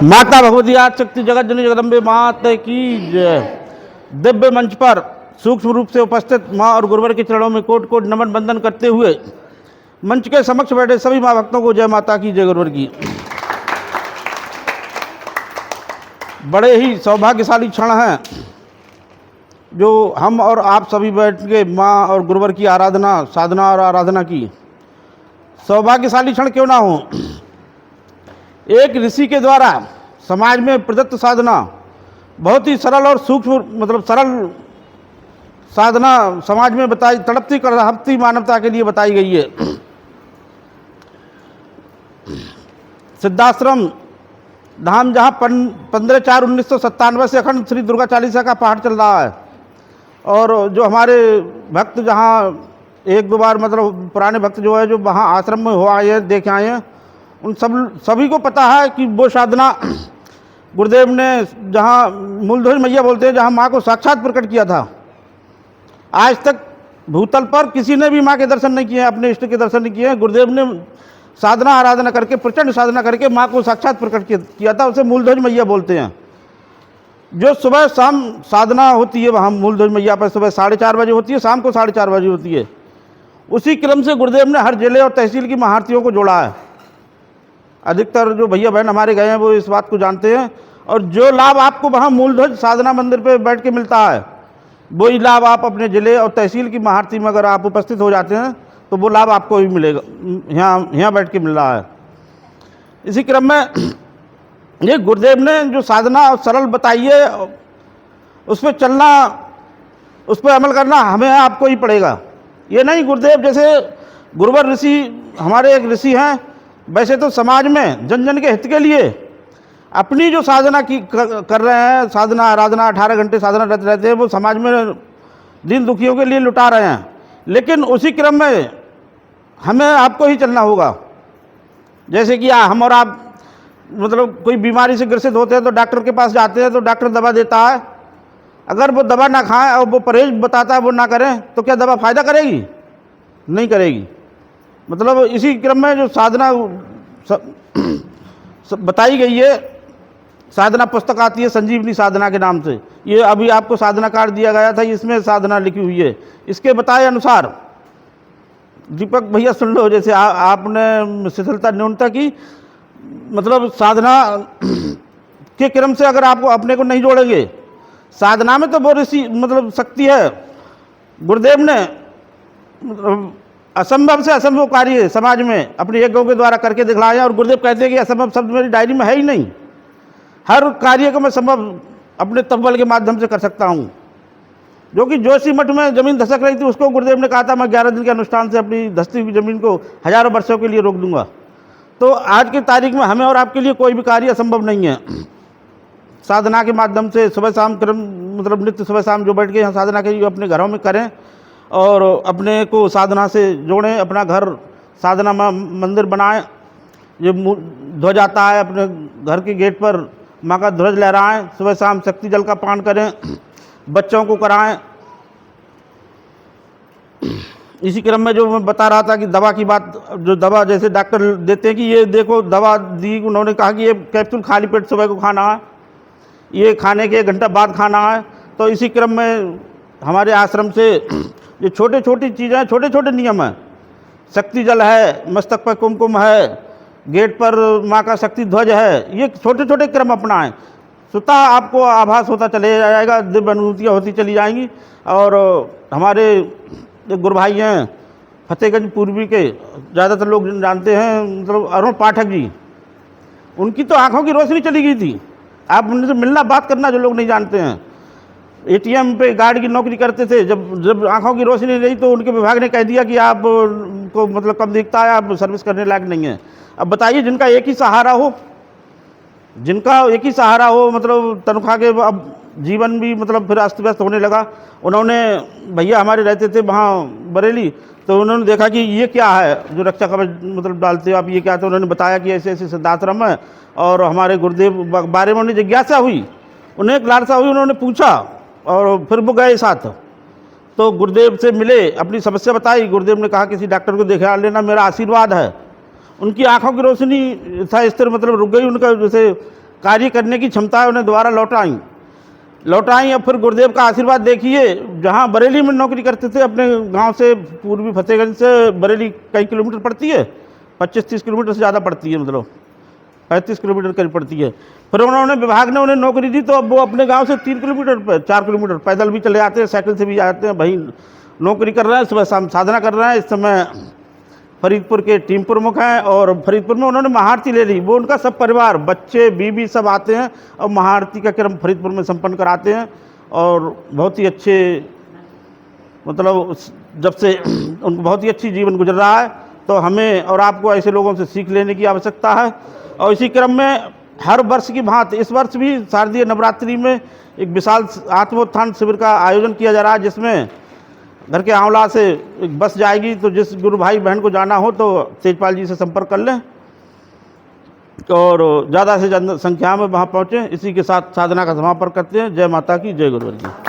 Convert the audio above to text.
माता भगवती आदिशक्ति जगत जननी जगदम्बे मात की जय। दिव्य मंच पर सूक्ष्म रूप से उपस्थित माँ और गुरुवर के चरणों में कोट कोट नमन बंदन करते हुए मंच के समक्ष बैठे सभी माँ भक्तों को जय माता की जय गुरुवर की। बड़े ही सौभाग्यशाली क्षण हैं जो हम और आप सभी बैठ के माँ और गुरुवर की आराधना साधना और आराधना की। सौभाग्यशाली क्षण क्यों ना हो। एक ऋषि के द्वारा समाज में प्रदत्त साधना बहुत ही सरल और सूक्ष्म सरल साधना समाज में बताई तड़पती करहपती मानवता के लिए बताई गई है। सिद्धाश्रम धाम जहाँ 15/4/1997 से अखंड श्री दुर्गा चालीसा का पाठ चल रहा है और जो हमारे भक्त जहाँ एक दो बार पुराने भक्त जो है जो वहाँ आश्रम में हो आए हैं देख आए हैं उन सभी को पता है कि वो साधना गुरुदेव ने जहाँ मूलध्वज मैया बोलते हैं जहाँ माँ को साक्षात प्रकट किया था। आज तक भूतल पर किसी ने भी माँ के दर्शन नहीं किए, अपने इष्ट के दर्शन नहीं किए। गुरुदेव ने साधना आराधना करके प्रचंड साधना करके माँ को साक्षात प्रकट किया था, उसे मूलध्वज मैया बोलते हैं। जो सुबह शाम साधना होती है वहाँ मूलध्वज मैया पर सुबह 4:30 बजे होती है, शाम को 4:30 बजे होती है। उसी क्रम से गुरुदेव ने हर जिले और तहसील की महारतियों को जोड़ा है। अधिकतर जो भैया बहन हमारे गए हैं वो इस बात को जानते हैं और जो लाभ आपको वहाँ मूलध्वज साधना मंदिर पे बैठ के मिलता है वही लाभ आप अपने जिले और तहसील की महारती में अगर आप उपस्थित हो जाते हैं तो वो लाभ आपको भी मिलेगा। यहाँ बैठ के मिल रहा है। इसी क्रम में ये गुरुदेव ने जो साधना सरल बताई है उस पर चलना, उस पर अमल करना हमें आपको ही पड़ेगा। ये नहीं गुरुदेव जैसे गुरुवर ऋषि हमारे एक ऋषि हैं, वैसे तो समाज में जन जन के हित के लिए अपनी जो साधना कर रहे हैं, साधना आराधना 18 घंटे साधना रहते हैं, वो समाज में दीन दुखियों के लिए लुटा रहे हैं। लेकिन उसी क्रम में हमें आपको ही चलना होगा। जैसे कि हम और आप कोई बीमारी से ग्रसित होते हैं तो डॉक्टर के पास जाते हैं तो डॉक्टर दवा देता है। अगर वो दवा ना खाएं और वो परहेज बताता है वो ना करें तो क्या दवा फ़ायदा करेगी? नहीं करेगी। इसी क्रम में जो साधना बताई गई है, साधना पुस्तक आती है संजीवनी साधना के नाम से, ये अभी आपको साधना कार्ड दिया गया था, इसमें साधना लिखी हुई है। इसके बताए अनुसार दीपक भैया सुन लो, जैसे आपने शिथिलता न्यूनता की साधना के क्रम से अगर आपको अपने को नहीं जोड़ेंगे साधना में तो वो ऋषि शक्ति है। गुरुदेव ने असंभव से असंभव कार्य समाज में अपने यज्ञों के द्वारा करके दिखलाया और गुरुदेव कहते हैं कि असंभव शब्द मेरी डायरी में है ही नहीं। हर कार्य को मैं संभव अपने तपबल के माध्यम से कर सकता हूँ। जो कि जोशी मठ में ज़मीन धसक रही थी उसको गुरुदेव ने कहा था मैं 11 दिन के अनुष्ठान से अपनी धसती हुई ज़मीन को हजारों वर्षों के लिए रोक दूंगा। तो आज की तारीख में हमें और आपके लिए कोई भी कार्य असंभव नहीं है। साधना के माध्यम से सुबह शाम क्रम नित्य सुबह शाम जो बैठ के यहाँ साधना के अपने घरों में करें और अपने को साधना से जोड़ें, अपना घर साधना मंदिर बनाएं। ये ध्वज आता है अपने घर के गेट पर माँ का ध्वज लहराएं, सुबह शाम शक्ति जल का पान करें, बच्चों को कराएं। इसी क्रम में जो मैं बता रहा था कि दवा की बात, जो दवा जैसे डॉक्टर देते हैं कि ये देखो दवा दी, उन्होंने कहा कि ये कैप्सूल खाली पेट सुबह को खाना है, ये खाने के 1 घंटा बाद खाना है। तो इसी क्रम में हमारे आश्रम से जो छोटे छोटी चीज़ें, छोटे छोटे नियम हैं, शक्ति जल है, मस्तक पर कुमकुम है, गेट पर माँ का शक्ति ध्वज है, ये छोटे छोटे क्रम अपनाएं। स्वतः आपको आभास होता चले जाएगा, दिव्य अनुभूतियाँ होती चली जाएंगी। और हमारे गुरु भाई हैं फतेहगंज पूर्वी के, ज़्यादातर लोग जानते हैं अरुण पाठक जी, उनकी तो आँखों की रोशनी चली गई थी। आप उनसे मिलना बात करना, जो लोग नहीं जानते हैं। एटीएम पे गार्ड की नौकरी करते थे, जब आंखों की रोशनी नहीं रही तो उनके विभाग ने कह दिया कि आप को कम दिखता है, आप सर्विस करने लायक नहीं है। अब बताइए जिनका एक ही सहारा हो, तनख्वाह के अब जीवन भी फिर अस्त व्यस्त होने लगा। उन्होंने भैया हमारे रहते थे वहाँ बरेली, तो उन्होंने देखा कि ये क्या है जो रक्षा कवच डालते हो आप, ये क्या? तो उन्होंने बताया कि ऐसे ऐसे सिद्धाश्रम है और हमारे गुरुदेव बारे में उन्हें जिज्ञासा हुई, उन्हें एक लालसा हुई, उन्होंने पूछा और फिर वो गए साथ। तो गुरुदेव से मिले, अपनी समस्या बताई। गुरुदेव ने कहा किसी डॉक्टर को दिखा लेना, मेरा आशीर्वाद है। उनकी आंखों की रोशनी था स्थिर रुक गई, उनका जैसे कार्य करने की क्षमता उन्हें दोबारा लौटाई। अब फिर गुरुदेव का आशीर्वाद देखिए, जहाँ बरेली में नौकरी करते थे अपने गांव से, पूर्वी फतेहगंज से बरेली कई किलोमीटर पड़ती है, 25-30 किलोमीटर से ज़्यादा पड़ती है, मतलब 35 किलोमीटर करीब पड़ती है। फिर उन्होंने, विभाग ने उन्हें नौकरी दी, तो अब वो अपने गांव से 3 किलोमीटर 4 किलोमीटर पैदल भी चले जाते हैं, साइकिल से भी जाते हैं, भाई नौकरी कर रहे हैं, सुबह शाम साधना कर रहे हैं। इस समय फरीदपुर के टीम प्रमुख हैं और फरीदपुर में उन्होंने महाआरती ले ली। वो उनका सब परिवार, बच्चे, बीवी सब आते हैं और महाआरती का क्रम फरीदपुर में संपन्न कराते हैं। और बहुत ही अच्छे, मतलब जब से उनको बहुत ही अच्छी जीवन गुजर रहा है, तो हमें और आपको ऐसे लोगों से सीख लेने की आवश्यकता है। और इसी क्रम में हर वर्ष की भांति इस वर्ष भी शारदीय नवरात्रि में एक विशाल आत्मोत्थान शिविर का आयोजन किया जा रहा है, जिसमें घर के आंवला से एक बस जाएगी। तो जिस गुरु भाई बहन को जाना हो तो तेजपाल जी से संपर्क कर लें और ज़्यादा से ज़्यादा संख्या में वहाँ पहुँचें। इसी के साथ साधना का समापन करते हैं। जय माता की, जय गुरुवर जी।